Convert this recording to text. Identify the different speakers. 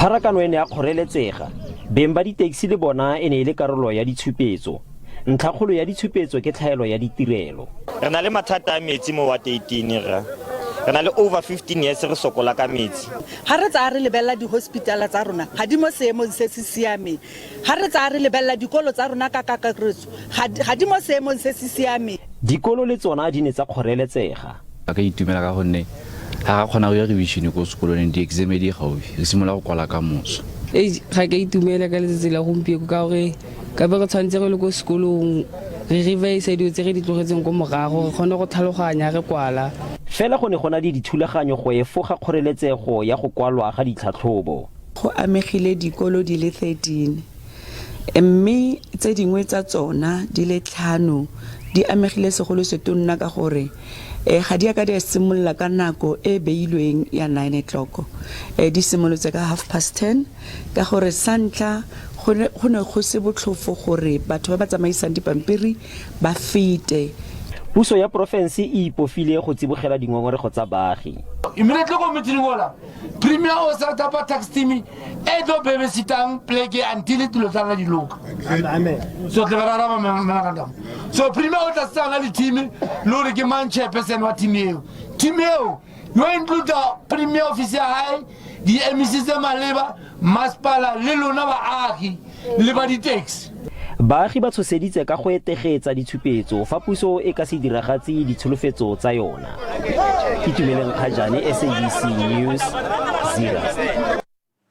Speaker 1: Pharakano e ne ya kgoreletsega beng ba di-taxi le bona e ne e le karolo ya ditshupetso. Ntlhakgolo ya ditshupetso ke tlhaelo ya ditirelo.
Speaker 2: Re na le mathata a metsi mo Ward 18 re na le over 15 years re sokola ka metsi.
Speaker 3: Ha re tsa re lebella di-hospital tsa rona ga di mo seemong se se siameng. Ha re tsa re lebella dikolo tsa rona ka kakaretso ga di mo seemong se se siameng.
Speaker 1: Dikolo le tsona di ne tsa kgoreletsega.
Speaker 4: Ka itumela ka gonne ga khona go ya revision ko sekolong di-exam di gaufi re simola go kwala ka moso.
Speaker 5: Ga ka itumela ka letsatsi la gompieno ka gore ka be re tshwanetse go le ko sekolong re revise dilo tse re di tlogetseng ko morago re kgone go tlhaloganya re kwala.
Speaker 1: Fela go ne go na le dithulaganyo go efoga kgoreletsego ya go kwalwa ga ditlhatlhobo.
Speaker 6: Go amegile dikolo di le 13 mme tse dingwe tsa tsona di le 5 di amegile segolo se tonna ka gore ga di ka di simolola ka nako e beilweng ya 9 o'clock di simolotse ka 10:30 ka gore santla go ne go se botlhofo gore batho ba ba tsamaisang dipampiri ba fete.
Speaker 1: Puso ya profense e ipofile go tsibogela dingongorego tsa baagi.
Speaker 7: Immediately go meeting wala premier o sa tapa tax team e do bebe sitang plege until it lo tsana di loka. Amen. So le bara ba mena so premier o tla tsana le team lo re ke manche person wa team eo. Team eo yo include premier officer high di MEC tse maleba masipala le lona baagi le ba di tax.
Speaker 1: Baagi ba tshoseditse ka go etegetsa ditshupetso fa puso e ka se diragatse ditsholofetso tsa yona. Ke Tumeleng Kgajane, SABC News, Zira.